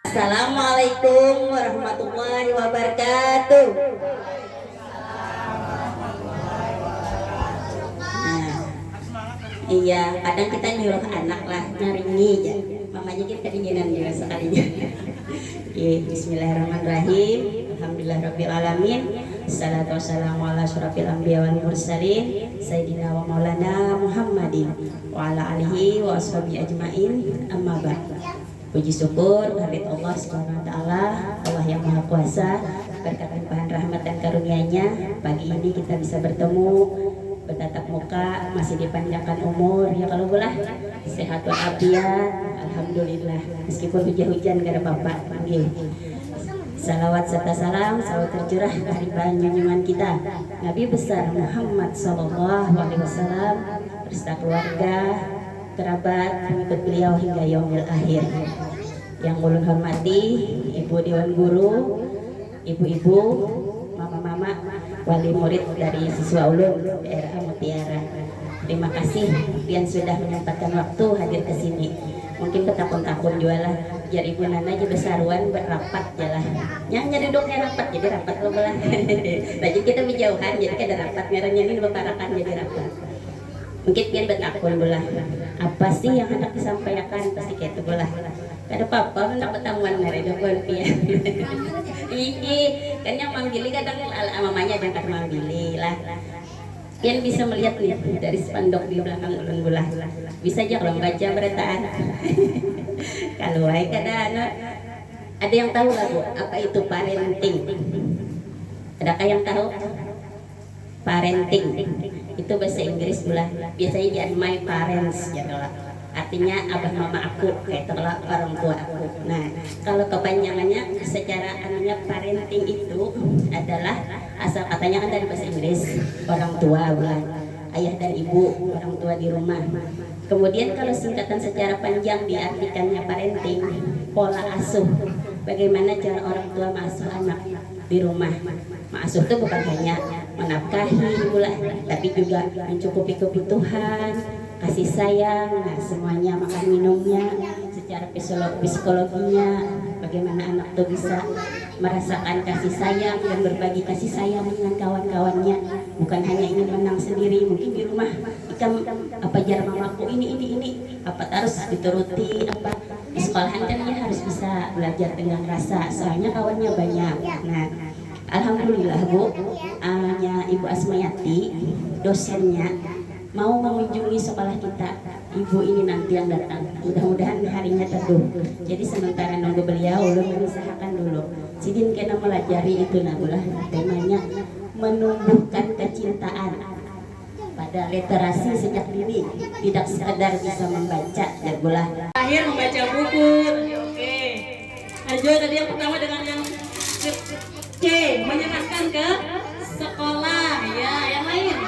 Assalamualaikum warahmatullahi wabarakatuh. Nah, iya, kadang kita nyuruh anak lah naringi aja. Mamanya kita kedinginan juga sekalinya. Bismillahirrahmanirrahim. Alhamdulillahirabbil alamin. Salatu wassalamu ala asyrofil anbiya wal mursalin sayyidina wa maulana Muhammadin wa ala alihi wa ashabihi ajmain. Amma ba'd. Puji syukur kehadirat Allah Subhanahu wa taala, Allah yang Maha Kuasa, berkat limpahan rahmat dan karunia-Nya pagi ini kita bisa bertemu, bertatap muka, masih dipanjangkan umur ya kalau boleh, sehat walafiat, alhamdulillah. Meskipun hujan-hujan gak ada apa-apa. Salawat serta salam selalu tercurah dari junjungan kita Nabi besar Muhammad sallallahu alaihi wasallam beserta keluarga, kerabat, pengikut beliau hingga yaumil akhir. Yang ulun hormati Ibu Dewan Guru, ibu-ibu, mama-mama, wali murid dari siswa ulun daerah Mutiara. Terima kasih yang sudah menyempatkan waktu hadir ke sini. Mungkin bertahun-tahun jualah biar Ibu Nana aja besaruan berapat jalan. Yang jadi duduknya rapat jadi rapat lo belah. Jadi kita menjauhan jadi kada rapat merahnya ini berparakan jadi rapat. Mungkin biar betakun belah. Apa sih yang hendak disampaikan pasti kayak itu belah. Kada apa-apa hendak pertemuan hari depan pian. Iki kan yang manggili kadang mamanya jangan kata manggili lah. Pian bisa melihat nih dari spanduk di belakang ulun belah. Bisa aja kalau baca beritaan. Kalau ada yang tahu nggak Bu apa itu parenting? Adakah yang tahu? Parenting itu bahasa Inggris pula, biasanya jadi my parents ya kalau artinya abah mama aku kayak itulah orang tua aku. Nah kalau kepanjangannya secara anunya parenting itu adalah asal katanya kan dari bahasa Inggris orang tua bulan ayah dan ibu, orang tua di rumah. Kemudian kalau singkatan secara panjang diartikannya parenting, pola asuh, bagaimana cara orang tua mengasuh anak di rumah. Mengasuh itu bukan hanya menafkahi pula, tapi juga mencukupi kebutuhan, kasih sayang, nah semuanya, makan minumnya, secara psikologinya, bagaimana anak tuh bisa merasakan kasih sayang dan berbagi kasih sayang dengan kawan-kawannya, bukan hanya ingin menang sendiri. Mungkin di rumah ikan apa jar mamaku ini apa harus dituruti, apa di sekolahan kan dia harus bisa belajar dengan rasa, soalnya kawannya banyak. Nah alhamdulillah Bu, Ibu Asmayati dosennya mau mengunjungi sekolah kita. Ibu ini nanti yang datang, mudah-mudahan harinya teduh. Jadi sementara nunggu beliau, ulun mengusahakan dulu sidin kena melajari itu nabulah temanya menumbuhkan kecintaan pada literasi sejak dini, tidak sekedar bisa membaca ya bola. Akhir membaca buku. Oke. Ajo tadi yang pertama dengan yang C, menyerahkan ke sekolah ya, yang lain.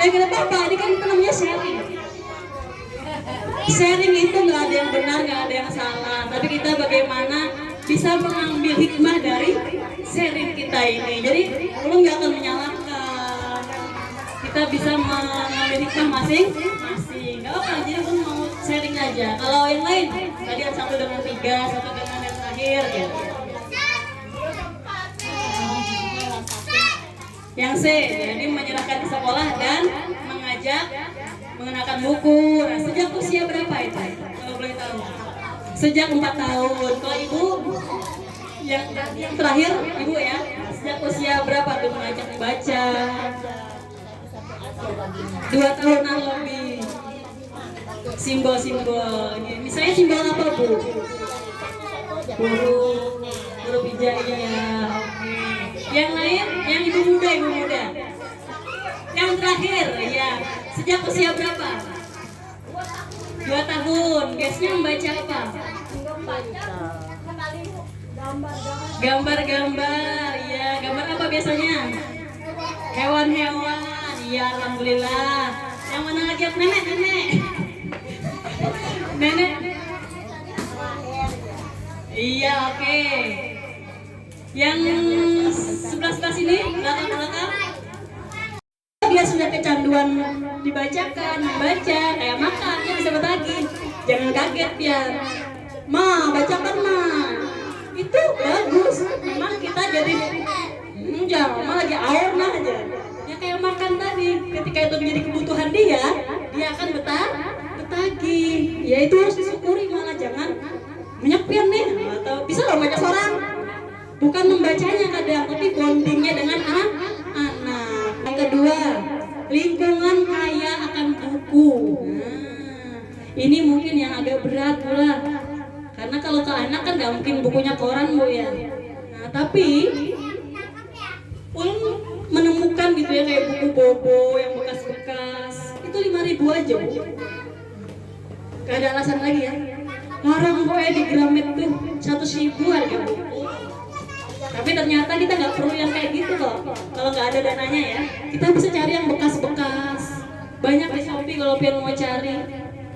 Kira apa? Ini kan namanya sharing. Sharing itu nggak ada yang benar, nggak ada yang salah. Tapi kita bagaimana bisa mengambil hikmah dari sharing kita ini. Jadi belum nggak akan menyalahkan. Kita bisa mengambil hikmah masing-masing. Nggak apa, jadi aku mau sharing aja. Kalau yang lain, tadi yang 1 dengan 3, 1 dengan yang terakhir. Ya. Yang C, jadi menyerahkan ke sekolah dan mengajak mengenakan buku. Nah, sejak usia berapa itu? Kalau boleh tahu. Sejak 4 tahun. Kalau Ibu yang terakhir Ibu ya, sejak usia berapa tuh mengajak membaca? 2 tahunan lebih. Simbol-simbol. Misalnya simbol apa Bu? Huruf hijaiyah. Yang lain, yang ibu muda. Yang terakhir, ya, sejak usia berapa? 2 tahun. Biasanya membaca apa? Gambar-gambar. Ya, gambar apa biasanya? Hewan-hewan. Ya, alhamdulillah. Yang mana lagi? Nenek. Iya, oke. Yang sebelah sini, belakang. Dia sudah kecanduan dibacakan, membaca, kayak makan, dia bisa bertagi. Jangan kaget biar bacakan itu bagus. Memang kita jadi jangan lagi air aja. Ya kayak makan tadi, ketika itu menjadi kebutuhan dia akan betagih. Ya itu harus disyukuri, malah jangan menyepian nih. Atau bisa loh baca seorang, bukan membacanya kadang, tapi bondingnya dengan anak. Yang kedua, lingkungan kaya akan buku. Ini mungkin yang agak berat pula, karena kalau ke anak kan nggak mungkin bukunya koran Bu ya. Nah tapi Ulun menemukan gitu ya kayak buku bobo yang bekas-bekas itu 5.000 aja Bu. Gak ada alasan lagi ya. Larang Bu ya di Gramet tuh 100.000 harga buku. Tapi ternyata kita nggak perlu yang kayak gitu loh. Kalau nggak ada dananya ya, kita bisa cari yang bekas-bekas. Banyak di Shopee kalau pian mau cari.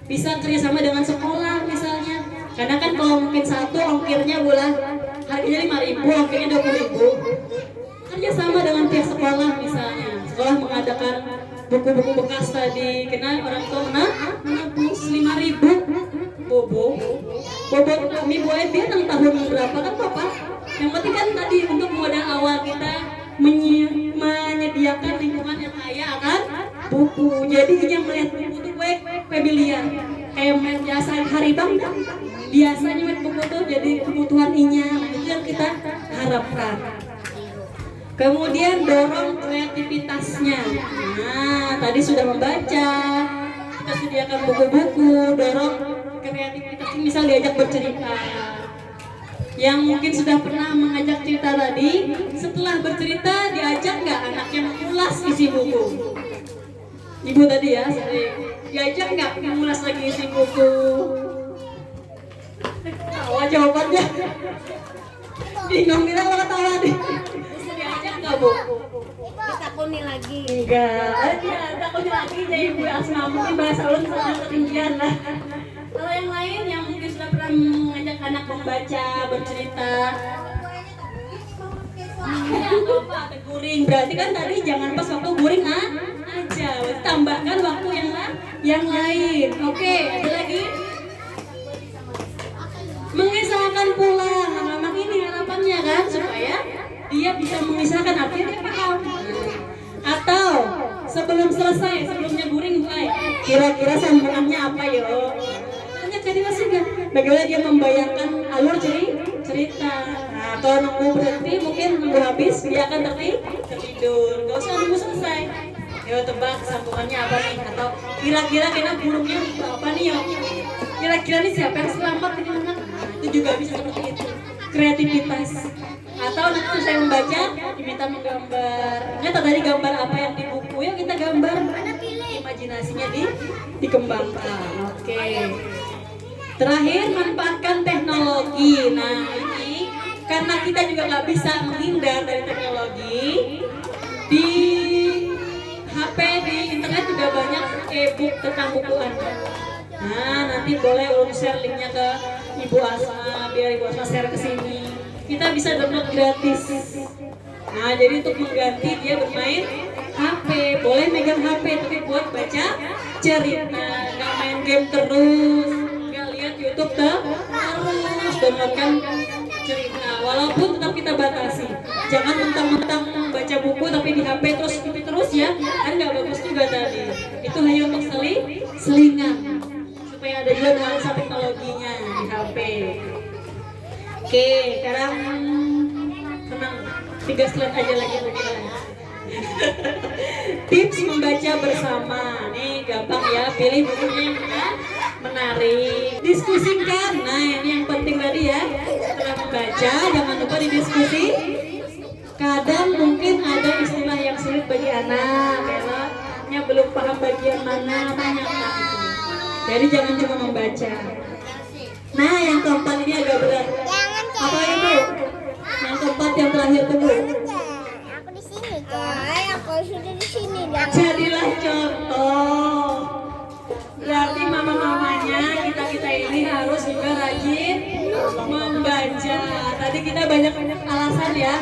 Bisa kerjasama dengan sekolah misalnya. Karena kan kalau mungkin satu ongkirnya bulan harganya 5.000, ongkirnya 20.000. Kerjasama dengan pihak sekolah misalnya. Sekolah mengadakan buku-buku bekas tadi. Kena orang tua menebus 5.000. Bobo kami buat dia tahun berapa kan Bapak? Yang penting kan tadi untuk modal awal kita menyediakan lingkungan yang kaya akan buku. Jadi yang melihat buku itu pilihan kayak main jasa hari bang biasanya main buku tuh jadi kebutuhan inya, itu yang kita harapkan. Kemudian dorong kreativitasnya. Nah tadi sudah membaca, kita sediakan buku-buku, dorong kreativitasnya, misal diajak bercerita. Yang mungkin sudah pernah mengajak cerita tadi, setelah bercerita diajak nggak anaknya mengulas isi buku? Ibu tadi ya, diajak nggak mengulas lagi isi buku? Tawa jawabannya. Bingung kita kalau ketawa nih. Bisa diajak nggak Bu? Ditakuni lagi. Enggak, dia takutnya lagi jadi Bu Asma, mungkin bahasa ulun sangat ketinggian lah. Kalau yang lain yang mungkin sudah pernah mengajak anak membaca, bercerita, apa guring, berarti kan tadi jangan pas waktu guring aja, tambahkan waktu yang lain. Oke, ada lagi? Mengisahkan pula, memang ini harapannya kan supaya dia bisa mengisahkan artinya dia paham. Atau sebelum selesai, sebelumnya guring mulai, kira-kira sambungannya apa yo? Jadi juga bagaimana dia membayangkan alur cerita. Nah, kalau nunggu berhenti mungkin nunggu habis dia akan tertidur. Gak usah nunggu selesai. Yo tebak sambungannya apa nih? Atau kira-kira kena burungnya apa nih yo? Kira-kira nih siapa yang selamat ini anak? Itu juga bisa seperti itu. Kreativitas. Atau nanti saya membaca diminta menggambar. Ingat tadi gambar apa yang di buku ya kita gambar. Imajinasinya dikembangkan. Oke. Terakhir, manfaatkan teknologi. Nah ini karena kita juga nggak bisa menghindar dari teknologi. Di HP, di internet juga banyak e-book tentang buku Anda. Nah nanti boleh ulun share linknya ke Ibu Asma, biar Ibu Asma share ke sini. Kita bisa download gratis. Nah jadi untuk mengganti dia bermain HP, boleh megang HP tapi buat baca cerita, nggak main game terus. YouTube terus downloadkan cerita, walaupun tetap kita batasi. Jangan mentang-mentang baca buku tapi di HP terus ya, kan nggak bagus juga tadi. Itu hanya untuk selingan supaya ada juga nuansa teknologinya di HP. Oke, sekarang tenang, 3 slide aja lagi kita. Tips membaca bersama. Nih gampang ya, pilih bukunya yang menarik, diskusikan. Nah ini yang penting tadi ya, setelah membaca jangan lupa didiskusi. Kadang mungkin ada istilah yang sulit bagi anak, karena belum paham bagian mana, tanyakan itu. Jadi jangan cuma membaca. Nah yang keempat ini agak berat. Apa itu? Yang keempat yang terakhir tuh Bu. Aku di sini guys, aku sudah di sini. Jadilah contoh. Berarti mama-mamanya kita ini harus juga rajin membaca. Tadi kita banyak alasan ya,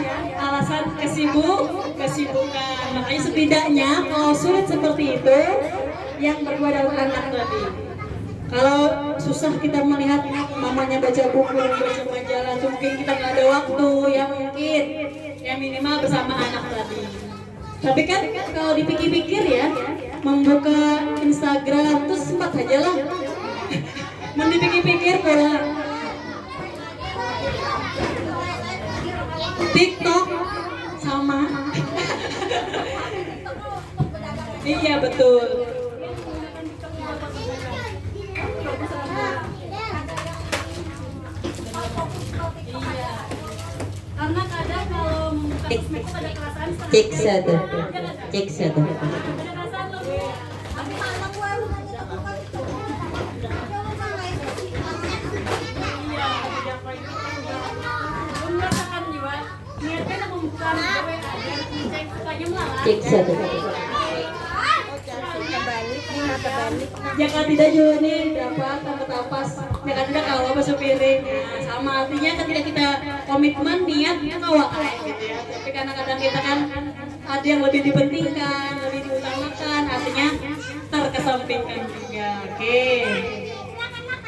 alasan kesibukan. Makanya setidaknya kalau sulit seperti itu, yang berdua dengan anak tadi. Kalau susah kita melihat mamanya baca buku, baca majalah, tuh mungkin kita nggak ada waktu, ya mungkin ya minimal bersama anak tadi. Tapi kan kalau dipikir-pikir ya, membuka Instagram tuh sempat aja lah. Mendipikir-pikir pula TikTok sama. Iya betul. Karena kadang kalau membuka sosmed itu ada perasaan Cek satu. Cek satu. merasakan juga niatnya membuka cek sukanya malah. Cek satu. Jika tidak juga nih dapat tambah tapas. Jika tidak kawa masuk piring. Nah, sama artinya ketika kita komitmen niat kawa gitu ya. Tapi kadang-kadang kita kan ada yang lebih dipentingkan, lebih diutamakan, artinya terkesampingkan juga. Oke.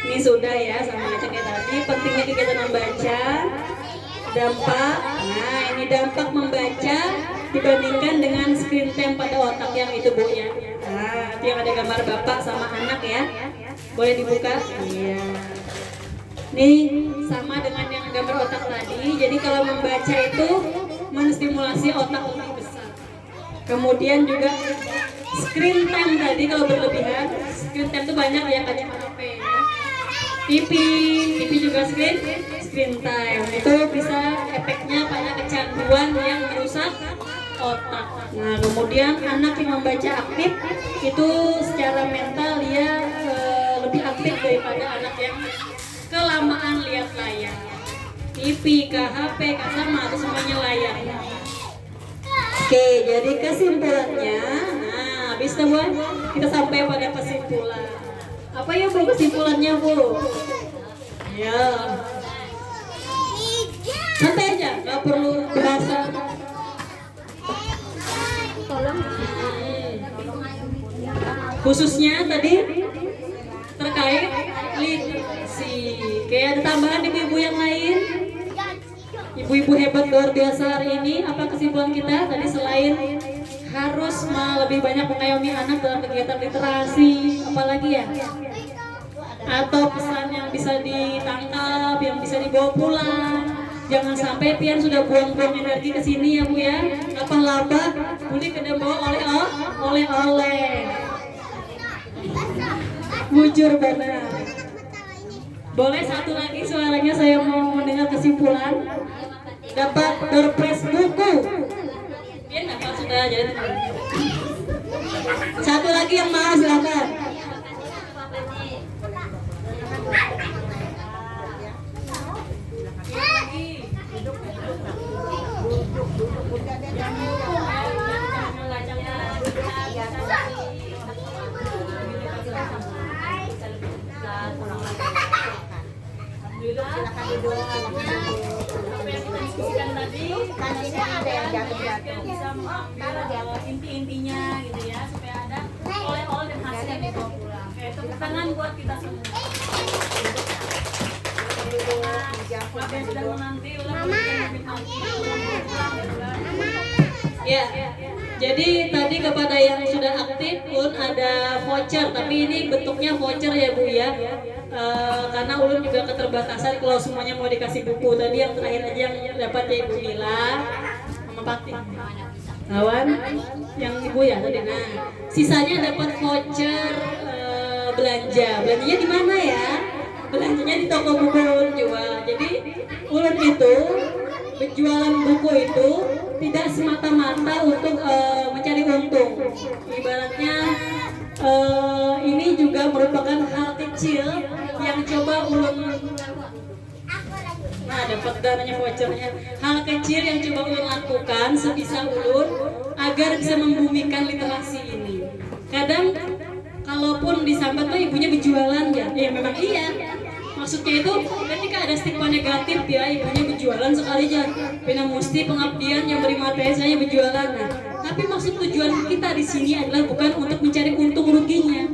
Ini sudah ya sama aja kayak tadi. Pentingnya kegiatan membaca, dampak. Nah, ini dampak membaca dibandingkan dengan screen time pada otak yang itu Bu ya. Nah, itu yang ada gambar bapak sama anak ya. Boleh dibuka? Iya. Ini sama dengan yang gambar otak tadi. Jadi kalau membaca itu menstimulasi otak lebih besar. Kemudian juga screen time tadi kalau berlebihan, screen time itu banyak ya kaca HP ya. TV juga screen time itu bisa efeknya pada kecanduan yang merusak otak. Nah kemudian anak yang membaca aktif itu secara mental dia lebih aktif daripada anak yang kelamaan lihat layar. TV, HP, sama itu semuanya layar. Oke, jadi kesimpulannya, nah habis itu Bu, kita sampai pada kesimpulan. Apa ya Bu kesimpulannya Bu? Ya, santai aja, nggak perlu berasa. Khususnya tadi terkait literasi. Kayak ada tambahan ibu-ibu yang lain? Ibu-ibu hebat luar biasa hari ini. Apa kesimpulan kita tadi selain harus lebih banyak mengayomi anak dalam kegiatan literasi, apalagi ya? Atau pesan yang bisa ditangkap, yang bisa dibawa pulang. Jangan sampai pian sudah buang-buang energi ke sini ya Bu ya. Apa laba, boleh kena bawa oleh-oleh. Bujur benar. Boleh satu lagi suaranya, saya mau mendengar kesimpulan. Dapat doorpress buku. Dia dapat sudah jadi. Satu lagi yang mau silakan. Silakan duduk. Apa yang kita diskusikan tadi, Kantinnya ada yang jatuh-jatuh. bisa mengambil inti-intinya gitu ya, supaya ada oleh-oleh dan hasil yang dibawa pulang. Oke, tepuk tangan buat kita semua. Apa yang sudah menanti ulang ya. Jadi tadi kepada yang sudah aktif pun ada voucher, tapi ini bentuknya voucher ya Bu ya. Karena ulun juga keterbatasan kalau semuanya mau dikasih buku. Tadi yang terakhir aja yang dapat ya Ibu Mila sama Pakti kawan yang Ibu ya tadi. Nah sisanya dapat voucher belanjanya di mana ya? Belanjanya di toko buku ulun jual. Jadi ulun itu penjualan buku itu tidak semata-mata untuk mencari untung. Ibaratnya ini juga merupakan hal kecil yang coba ulun, nah dapat dananya vouchernya, hal kecil yang coba ulun lakukan sebisa ulun agar bisa membumikan literasi ini. Kadang kalaupun disambat tuh ibunya berjualan ya memang iya. Maksudnya itu ketika ada stigma negatif ya ibunya berjualan sekali aja, bina mesti pengabdian yang beri materi saya berjualan. Nah, tapi maksud tujuan kita di sini adalah bukan untuk mencari untung ruginya.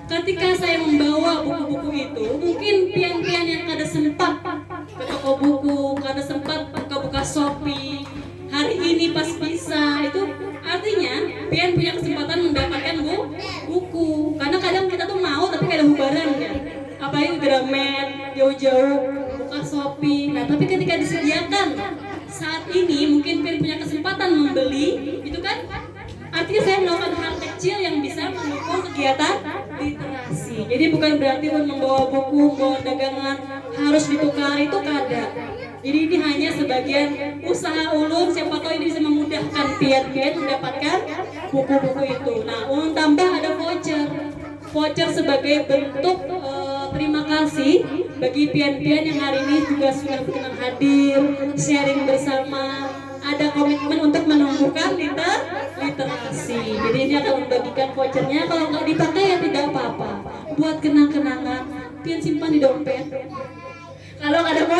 Ketika saya membawa buku-buku itu barang ya, apalagi Gramet jauh-jauh buka Shopee. Nah tapi ketika disediakan saat ini mungkin Pian punya kesempatan membeli, itu kan artinya saya melakukan hal kecil yang bisa mendukung kegiatan literasi. Jadi bukan berarti pun membawa buku, membawa dagangan harus ditukar, itu kada. Jadi ini hanya sebagian usaha ulun, siapa tahu ini bisa memudahkan Pian mendapatkan buku-buku itu. Nah, ulun tambah ada voucher sebagai bentuk terima kasih bagi Pian-pian yang hari ini juga sudah berkenan hadir, sharing bersama, ada komitmen untuk menumbuhkan literasi. Jadi ini akan membagikan vouchernya, kalau nggak dipakai ya tidak apa-apa, buat kenang-kenangan, Pian simpan di dompet. Kalau ada mau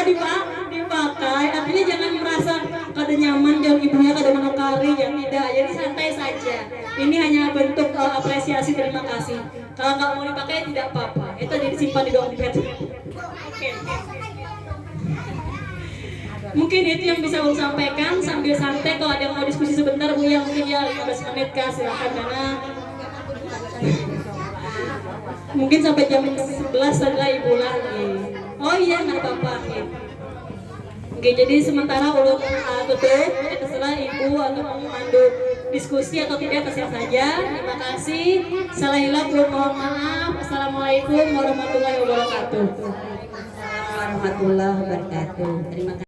dipakai, artinya jangan merasa kada nyaman, jangan ibunya kada menukari, ya tidak. Jadi santai saja. Ini hanya bentuk apresiasi, terima kasih. Kalau nggak mau dipakai tidak apa-apa. Itu jadi disimpan di dompet. Oke. Mungkin itu yang bisa aku sampaikan sambil santai. Kalau ada yang mau diskusi sebentar, Bu, ya mungkin ya 15 menit kah, silakan karena mungkin sampai jam 11 setelah Ibu lagi. Oh iya, nggak apa-apa. Oke, jadi sementara ulun tutup, terserah Ibu atau mau memandu diskusi atau tidak, terserah saja. Terima kasih. Salah hilap, mohon maaf. Assalamualaikum warahmatullahi wabarakatuh. Warahmatullahi wabarakatuh. Terima kasih.